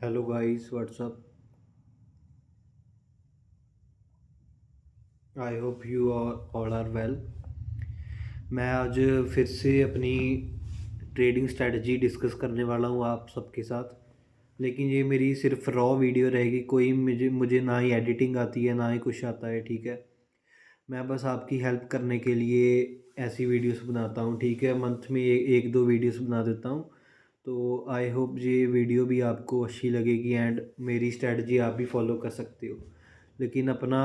Hello guys, what's up. I hope you all are well. मैं आज फिर से अपनी ट्रेडिंग स्ट्रेटजी डिस्कस करने वाला हूँ आप सबके साथ। लेकिन ये मेरी सिर्फ रॉ वीडियो रहेगी, कोई मुझे मुझे ना ही एडिटिंग आती है ना ही कुछ आता है, ठीक है। मैं बस आपकी हेल्प करने के लिए ऐसी वीडियोस बनाता हूँ, ठीक है। मंथ में एक दो वीडियोस बना देता हूँ। तो आई होप ये वीडियो भी आपको अच्छी लगेगी एंड मेरी स्ट्रेटजी आप भी फॉलो कर सकते हो। लेकिन अपना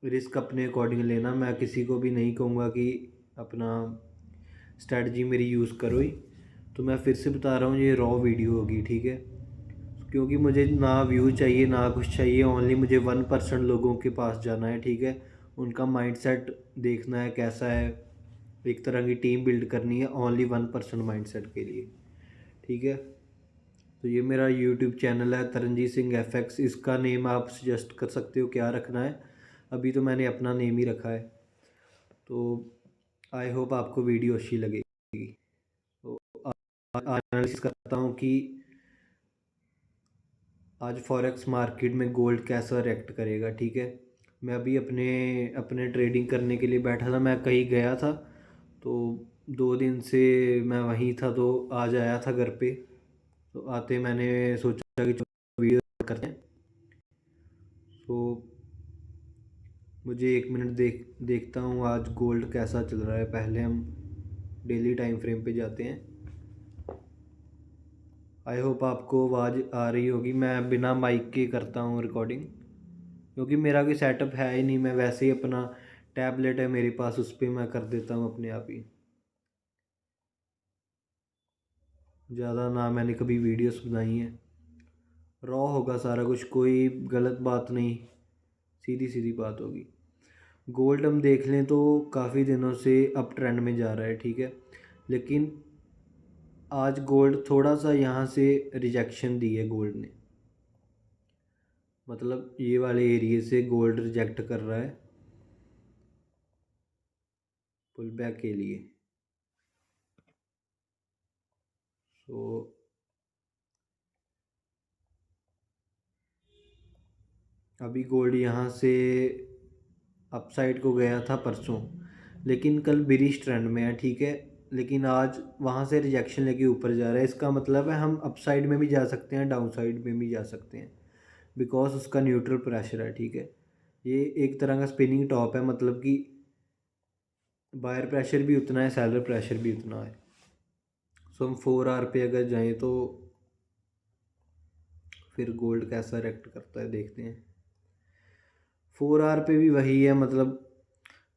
रिस्क अपने अकॉर्डिंग लेना। मैं किसी को भी नहीं कहूँगा कि अपना स्ट्रेटजी मेरी यूज़ करो ही। तो मैं फिर से बता रहा हूँ, ये रॉ वीडियो होगी, ठीक है। क्योंकि मुझे ना व्यू चाहिए ना कुछ चाहिए, ओनली मुझे 1% लोगों के पास जाना है, ठीक है। उनका माइंडसेट देखना है कैसा है, एक तरह की टीम बिल्ड करनी है ओनली 1% माइंडसेट के लिए, ठीक है। तो ये मेरा यूट्यूब चैनल है तरनजीत सिंह FX। इसका नेम आप सजेस्ट कर सकते हो क्या रखना है। अभी तो मैंने अपना नेम ही रखा है। तो आई होप आपको वीडियो अच्छी लगेगी। तो आज एनालिसिस करता हूँ कि आज फॉरेक्स मार्केट में गोल्ड कैसा रिएक्ट करेगा, ठीक है। मैं अभी अपने अपने ट्रेडिंग करने के लिए बैठा था। मैं कहीं गया था, तो 2 दिन से मैं वहीं था, तो आज आया था घर पे। तो आते मैंने सोचा कि चलो वीडियो करते हैं। तो मुझे 1 मिनट देखता हूँ आज गोल्ड कैसा चल रहा है। पहले हम डेली टाइम फ्रेम पे जाते हैं। आई होप आपको आवाज़ आ रही होगी। मैं बिना माइक के करता हूँ रिकॉर्डिंग, क्योंकि मेरा कोई सेटअप है ही नहीं। मैं वैसे ही अपना टैबलेट है मेरे पास, उस पर मैं कर देता हूँ अपने आप ही। ज़्यादा ना मैंने कभी वीडियोस बनाई हैं। रॉ होगा सारा कुछ, कोई गलत बात नहीं, सीधी सीधी बात होगी। गोल्ड हम देख लें तो काफ़ी दिनों से अप ट्रेंड में जा रहा है, ठीक है। लेकिन आज गोल्ड थोड़ा सा यहाँ से रिजेक्शन दी है गोल्ड ने। मतलब ये वाले एरिए से गोल्ड रिजेक्ट कर रहा है पुल बैक के लिए। सो अभी गोल्ड यहाँ से अपसाइड को गया था परसों, लेकिन कल बिरिश ट्रेंड में है, ठीक है। लेकिन आज वहाँ से रिजेक्शन लेके ऊपर जा रहा है। इसका मतलब है हम अपसाइड में भी जा सकते हैं, डाउन साइड में भी जा सकते हैं, बिकॉज उसका न्यूट्रल प्रेशर है, ठीक है। ये एक तरह का स्पिनिंग टॉप है, मतलब कि बायर प्रेशर भी उतना है, सेलर प्रेशर भी उतना है। सो हम 4 आवर पे अगर जाएं तो फिर गोल्ड कैसा रिएक्ट करता है देखते हैं। 4 आवर पे भी वही है, मतलब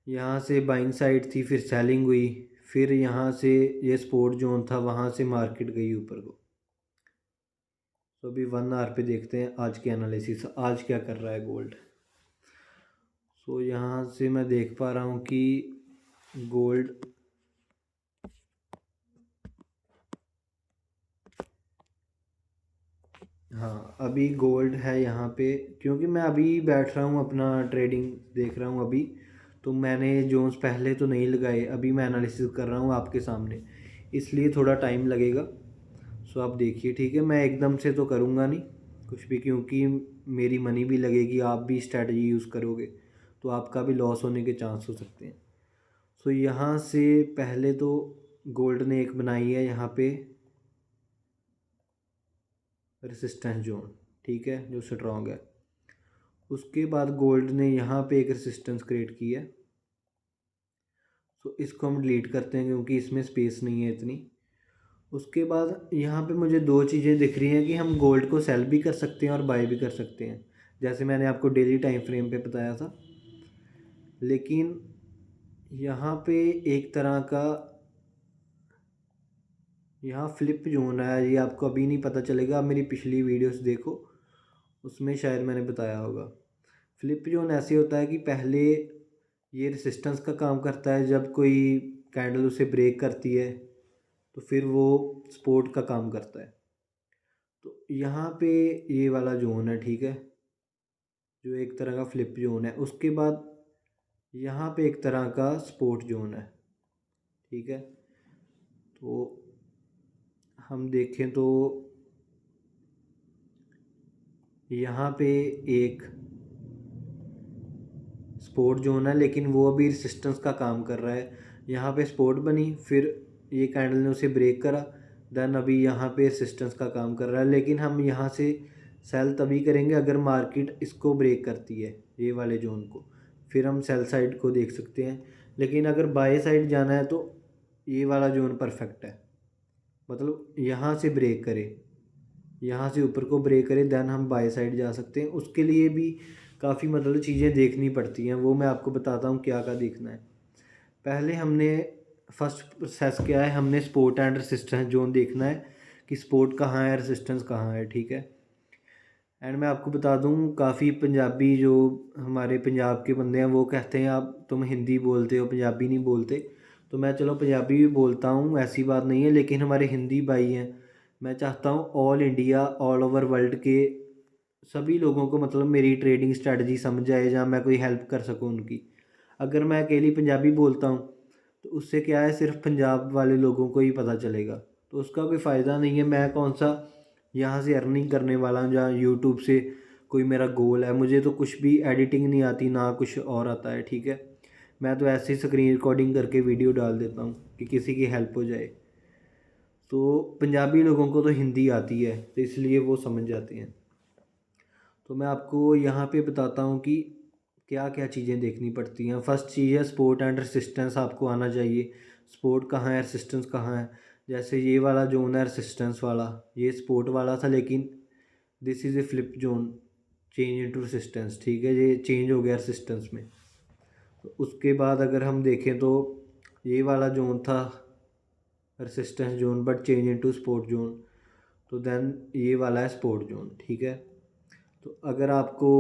यहाँ से बाइंग साइड थी, फिर सेलिंग हुई, फिर यहाँ से ये सपोर्ट जोन था, वहाँ से मार्केट गई ऊपर को। तो अभी 1 आवर पे देखते हैं आज की एनालिसिस, आज क्या कर रहा है गोल्ड। सो यहाँ से मैं देख पा रहा हूँ कि गोल्ड, हाँ अभी गोल्ड है यहाँ पे। क्योंकि मैं अभी बैठ रहा हूँ अपना ट्रेडिंग देख रहा हूँ अभी, तो मैंने जोन्स पहले तो नहीं लगाए, अभी मैं एनालिसिस कर रहा हूँ आपके सामने, इसलिए थोड़ा टाइम लगेगा। सो आप देखिए, ठीक है। मैं एकदम से तो करूँगा नहीं कुछ भी, क्योंकि मेरी मनी भी लगेगी, आप भी स्ट्रैटेजी यूज़ करोगे तो आपका भी लॉस होने के चांस हो सकते हैं। सो यहाँ से पहले तो गोल्ड ने एक बनाई है यहाँ पे रेसिस्टेंस जोन, ठीक है, जो स्ट्रॉन्ग है। उसके बाद गोल्ड ने यहाँ पे एक रेसिस्टेंस क्रिएट की है। सो इसको हम डिलीट करते हैं क्योंकि इसमें स्पेस नहीं है इतनी। उसके बाद यहाँ पे मुझे दो चीज़ें दिख रही हैं कि हम गोल्ड को सेल भी कर सकते हैं और बाय भी कर सकते हैं, जैसे मैंने आपको डेली टाइम फ्रेम पे बताया था। लेकिन यहाँ पे एक तरह का यहाँ फ्लिप जोन है, ये आपको अभी नहीं पता चलेगा। आप मेरी पिछली वीडियोस देखो, उसमें शायद मैंने बताया होगा। फ्लिप जोन ऐसे होता है कि पहले ये रेसिस्टेंस का काम करता है, जब कोई कैंडल उसे ब्रेक करती है तो फिर वो सपोर्ट का काम करता है। तो यहाँ पे ये वाला जोन है, ठीक है, जो एक तरह का फ्लिप जोन है। उसके बाद यहाँ पे एक तरह का सपोर्ट जोन है, ठीक है। तो हम देखें तो यहाँ पे एक सपोर्ट जोन है, लेकिन वो अभी रेसिस्टेंस का काम कर रहा है। यहाँ पे सपोर्ट बनी, फिर ये कैंडल ने उसे ब्रेक करा, देन अभी यहाँ पे रेसिस्टेंस का काम कर रहा है। लेकिन हम यहाँ से सेल तभी करेंगे अगर मार्केट इसको ब्रेक करती है, ये वाले जोन को, फिर हम सेल साइड को देख सकते हैं। लेकिन अगर बाय साइड जाना है तो ये वाला जोन परफेक्ट है, मतलब यहाँ से ब्रेक करे, यहाँ से ऊपर को ब्रेक करे, देन हम बाय साइड जा सकते हैं। उसके लिए भी काफ़ी मतलब चीज़ें देखनी पड़ती हैं, वो मैं आपको बताता हूँ क्या क्या देखना है। पहले हमने फर्स्ट प्रोसेस क्या है, हमने सपोर्ट एंड रेसिस्टेंस जोन देखना है कि सपोर्ट कहाँ है, रेसिस्टेंस कहाँ है, ठीक है। एंड मैं आपको बता दूँ, काफ़ी पंजाबी जो हमारे पंजाब के बंदे हैं वो कहते हैं आप तुम हिंदी बोलते हो, पंजाबी नहीं बोलते। तो मैं चलो पंजाबी भी बोलता हूँ, ऐसी बात नहीं है, लेकिन हमारे हिंदी भाई हैं, मैं चाहता हूँ all India all over world के सभी लोगों को मतलब मेरी ट्रेडिंग स्ट्रेटजी समझ आए, जहाँ मैं कोई हेल्प कर सकूँ उनकी। अगर मैं अकेली पंजाबी बोलता हूँ तो उससे क्या है, सिर्फ पंजाब वाले लोगों को ही पता चलेगा, तो उसका कोई फ़ायदा नहीं है। मैं कौन सा यहाँ से अर्निंग करने वाला हूँ जहाँ यूट्यूब से कोई मेरा गोल है, मुझे तो कुछ भी एडिटिंग नहीं आती ना कुछ और आता है, ठीक है। मैं तो ऐसे ही स्क्रीन रिकॉर्डिंग करके वीडियो डाल देता हूँ कि किसी की हेल्प हो जाए। तो पंजाबी लोगों को तो हिंदी आती है, तो इसलिए वो समझ जाते हैं। तो मैं आपको यहाँ पे बताता हूँ कि क्या क्या चीज़ें देखनी पड़ती हैं। फर्स्ट चीज़ है सपोर्ट एंड रेसिस्टेंस, आपको आना चाहिए। सपोर्ट कहाँ है, रेसिस्टेंस कहाँ है। जैसे ये वाला जोन है रेसिस्टेंस वाला, ये सपोर्ट वाला था, लेकिन this is a flip zone change into resistance, ठीक है, ये चेंज हो गया रेसिस्टेंस में। तो उसके बाद अगर हम देखें तो ये वाला जोन था resistance zone but change into support zone, तो देन ये वाला है सपोर्ट जोन, ठीक है। तो अगर आपको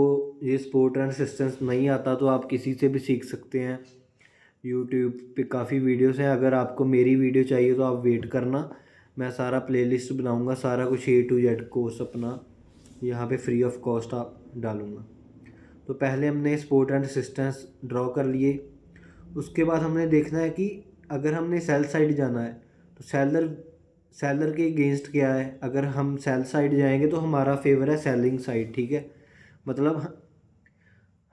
ये सपोर्ट एंड रेसिस्टेंस नहीं आता तो आप किसी से भी सीख सकते हैं, यूट्यूब पे काफ़ी वीडियोस हैं। अगर आपको मेरी वीडियो चाहिए तो आप वेट करना, मैं सारा प्लेलिस्ट बनाऊंगा, सारा कुछ A to Z कोर्स अपना यहाँ पे फ्री ऑफ कॉस्ट आप डालूँगा। तो पहले हमने सपोर्ट एंड रेसिस्टेंस ड्रॉ कर लिए। उसके बाद हमने देखना है कि अगर हमने सेल साइड जाना है तो सेलर के अगेंस्ट क्या है। अगर हम सेल साइड जाएंगे तो हमारा फेवर है सेलिंग साइड, ठीक है, मतलब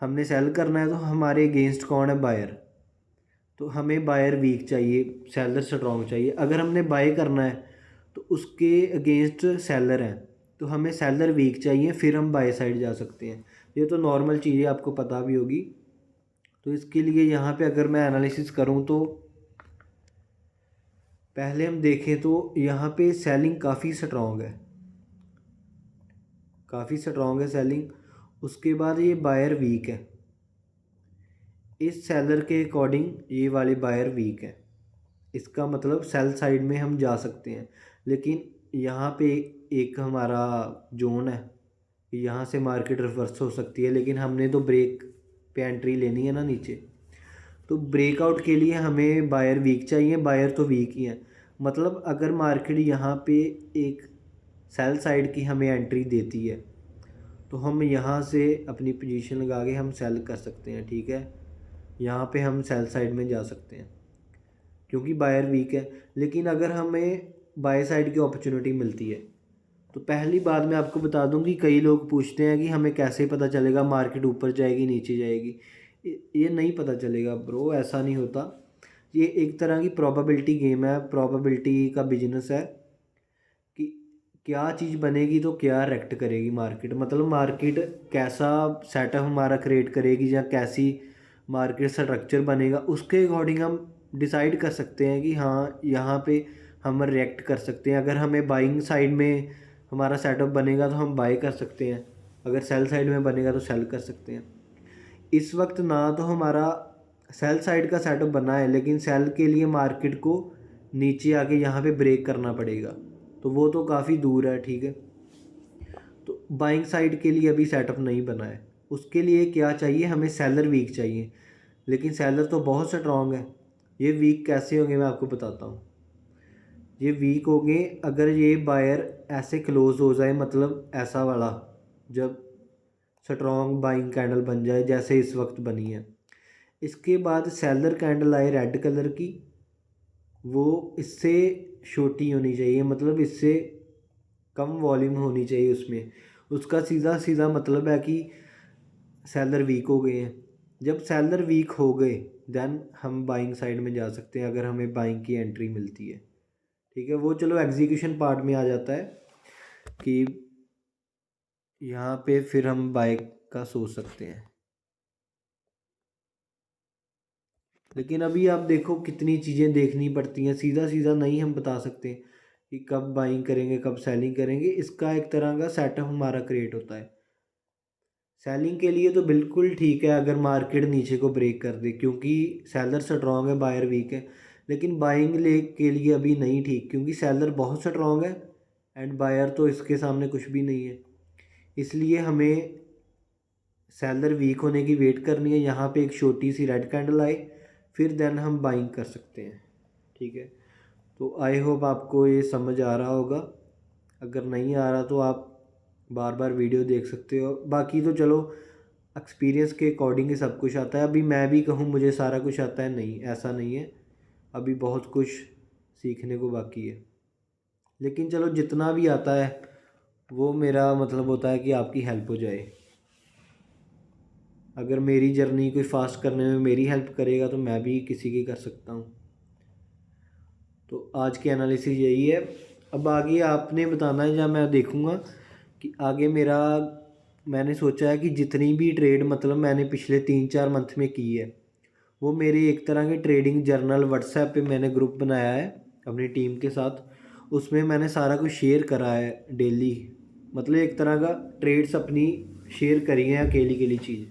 हमने सेल करना है तो हमारे अगेंस्ट कौन है, बायर। तो हमें बायर वीक चाहिए, सेलर स्ट्रॉन्ग चाहिए। अगर हमने बाय करना है तो उसके अगेंस्ट सेलर हैं, तो हमें सेलर वीक चाहिए, फिर हम बाय साइड जा सकते हैं। ये तो नॉर्मल चीज़ें आपको पता भी होगी। तो इसके लिए यहाँ पे अगर मैं एनालिसिस करूँ तो पहले हम देखें तो यहाँ पे सेलिंग काफ़ी स्ट्रॉन्ग है, काफ़ी स्ट्रॉन्ग है सेलिंग। उसके बाद ये बायर वीक है, इस सेलर के अकॉर्डिंग ये वाले बायर वीक है, इसका मतलब सेल साइड में हम जा सकते हैं। लेकिन यहाँ पे एक हमारा जोन है, यहाँ से मार्केट रिवर्स हो सकती है, लेकिन हमने तो ब्रेक पे एंट्री लेनी है ना नीचे। तो ब्रेकआउट के लिए हमें बायर वीक चाहिए, बायर तो वीक ही है। मतलब अगर मार्केट यहाँ पे एक सेल साइड की हमें एंट्री देती है तो हम यहाँ से अपनी पोजीशन लगा के हम सेल कर सकते हैं, ठीक है। यहाँ पे हम सेल साइड में जा सकते हैं क्योंकि बायर वीक है। लेकिन अगर हमें बाय साइड की अपॉर्चुनिटी मिलती है तो पहली बात मैं आपको बता दूं कि कई लोग पूछते हैं कि हमें कैसे पता चलेगा मार्केट ऊपर जाएगी नीचे जाएगी। ये नहीं पता चलेगा ब्रो, ऐसा नहीं होता। ये एक तरह की प्रोबेबिलिटी गेम है, प्रोबेबिलिटी का बिजनेस है कि क्या चीज़ बनेगी तो क्या रेक्ट करेगी मार्केट, मतलब मार्केट कैसा सेटअप हमारा क्रिएट करेगी या कैसी मार्केट स्ट्रक्चर बनेगा, उसके अकॉर्डिंग हम डिसाइड कर सकते हैं कि हाँ यहाँ पे हम रिएक्ट कर सकते हैं। अगर हमें बाइंग साइड में हमारा सेटअप बनेगा तो हम बाय कर सकते हैं, अगर सेल साइड में बनेगा तो सेल कर सकते हैं। इस वक्त ना तो हमारा सेल साइड का सेटअप बना है, लेकिन सेल के लिए मार्केट को नीचे आके यहाँ पे ब्रेक करना पड़ेगा, तो वो तो काफ़ी दूर है, ठीक है। तो बाइंग साइड के लिए अभी सेटअप नहीं बना है, उसके लिए क्या चाहिए, हमें सेलर वीक चाहिए। लेकिन सेलर तो बहुत स्ट्रॉन्ग है। ये वीक कैसे होंगे मैं आपको बताता हूँ। ये वीक होंगे अगर ये बायर ऐसे क्लोज हो जाए, मतलब ऐसा वाला, जब स्ट्रॉन्ग बाइंग कैंडल बन जाए जैसे इस वक्त बनी है। इसके बाद सेलर कैंडल आए रेड कलर की, वो इससे छोटी होनी चाहिए, मतलब इससे कम वॉल्यूम होनी चाहिए उसमें। उसका सीधा सीधा मतलब है कि सेलर वीक हो गए हैं। जब सेलर वीक हो गए देन हम बाइंग साइड में जा सकते हैं, अगर हमें बाइंग की एंट्री मिलती है। ठीक है, वो चलो एग्जीक्यूशन पार्ट में आ जाता है कि यहाँ पे फिर हम बाय का सोच सकते हैं। लेकिन अभी आप देखो कितनी चीज़ें देखनी पड़ती हैं, सीधा सीधा नहीं हम बता सकते कि कब बाइंग करेंगे कब सेलिंग करेंगे। इसका एक तरह का सेटअप हमारा क्रिएट होता है। सेलिंग के लिए तो बिल्कुल ठीक है अगर मार्केट नीचे को ब्रेक कर दे, क्योंकि सेलर स्ट्रॉन्ग है बायर वीक है। लेकिन बाइंग ले के लिए अभी नहीं ठीक, क्योंकि सेलर बहुत स्ट्रॉन्ग है एंड बायर तो इसके सामने कुछ भी नहीं है। इसलिए हमें सेलर वीक होने की वेट करनी है, यहाँ पे एक छोटी सी रेड कैंडल आए फिर देन हम बाइंग कर सकते हैं। ठीक है, तो आई होप आपको ये समझ आ रहा होगा। अगर नहीं आ रहा तो आप बार बार वीडियो देख सकते हो। बाकी तो चलो एक्सपीरियंस के अकॉर्डिंग ही सब कुछ आता है। अभी मैं भी कहूँ मुझे सारा कुछ आता है, नहीं ऐसा नहीं है, अभी बहुत कुछ सीखने को बाकी है। लेकिन चलो जितना भी आता है वो मेरा मतलब होता है कि आपकी हेल्प हो जाए। अगर मेरी जर्नी कोई फास्ट करने में मेरी हेल्प करेगा तो मैं भी किसी की कर सकता हूँ। तो आज की एनालिसिस यही है। अब आगे आपने बताना है या मैं देखूँगा कि आगे मेरा, मैंने सोचा है कि जितनी भी ट्रेड मतलब मैंने पिछले 3-4 मंथ में की है वो मेरी एक तरह के ट्रेडिंग जर्नल व्हाट्सएप पे मैंने ग्रुप बनाया है अपनी टीम के साथ। उसमें मैंने सारा कुछ शेयर करा है डेली, मतलब एक तरह का ट्रेड्स अपनी शेयर करी हैं अकेली अकेली चीज़।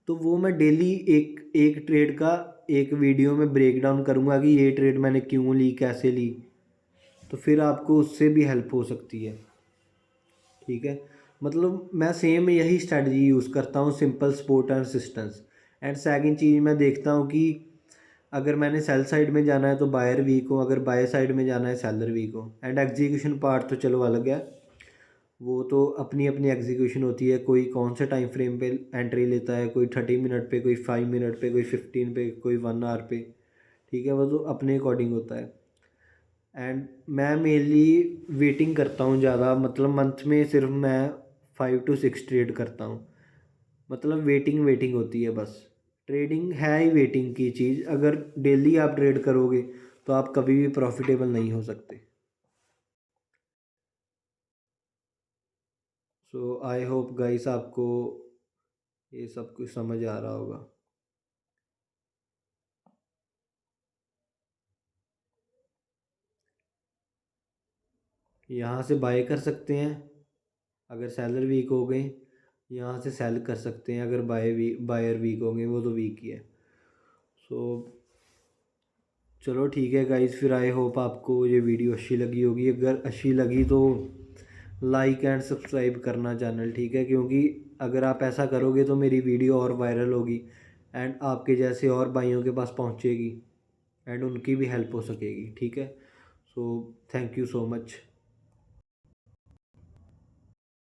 तो वो मैं डेली एक एक ट्रेड का एक वीडियो में ब्रेक डाउन करूँगा कि ये ट्रेड मैंने क्यों ली, कैसे ली, तो फिर आपको उससे भी हेल्प हो सकती है। ठीक है, मतलब मैं सेम यही स्ट्रैटेजी यूज़ करता हूँ, simple support and resistance. And second चीज़ मैं देखता हूँ कि अगर मैंने सेल साइड में जाना है तो बायर वीक हो, अगर बाय साइड में जाना है सेलर वीक हो। एंड एग्जीक्यूशन पार्ट तो चलो अलग है, वो तो अपनी अपनी एग्जीक्यूशन होती है। कोई कौन से टाइम फ्रेम पे एंट्री लेता है, कोई 30 मिनट पे, कोई 5 मिनट पे, कोई 15 पे, कोई 1 आवर पे। ठीक है, वो तो अपने अकॉर्डिंग होता है। एंड मैं मेनली वेटिंग करता हूँ ज़्यादा, मतलब मंथ में सिर्फ मैं 5 to 6 ट्रेड करता हूँ। मतलब वेटिंग वेटिंग होती है बस। ट्रेडिंग है ही वेटिंग की चीज़। अगर डेली आप ट्रेड करोगे तो आप कभी भी प्रॉफिटेबल नहीं हो सकते। सो आई होप गाइस आपको ये सब कुछ समझ आ रहा होगा। यहाँ से बाय कर सकते हैं अगर सेलर वीक हो गए, यहाँ से सेल कर सकते हैं अगर बायर वीक हो गए, वो तो वीक ही है। सो चलो ठीक है गाइस, फिर आई होप आपको ये वीडियो अच्छी लगी होगी। अगर अच्छी लगी तो लाइक एंड सब्सक्राइब करना चैनल। ठीक है, क्योंकि अगर आप ऐसा करोगे तो मेरी वीडियो और वायरल होगी एंड आपके जैसे और भाइयों के पास पहुंचेगी एंड उनकी भी हेल्प हो सकेगी। ठीक है, so thank you so much.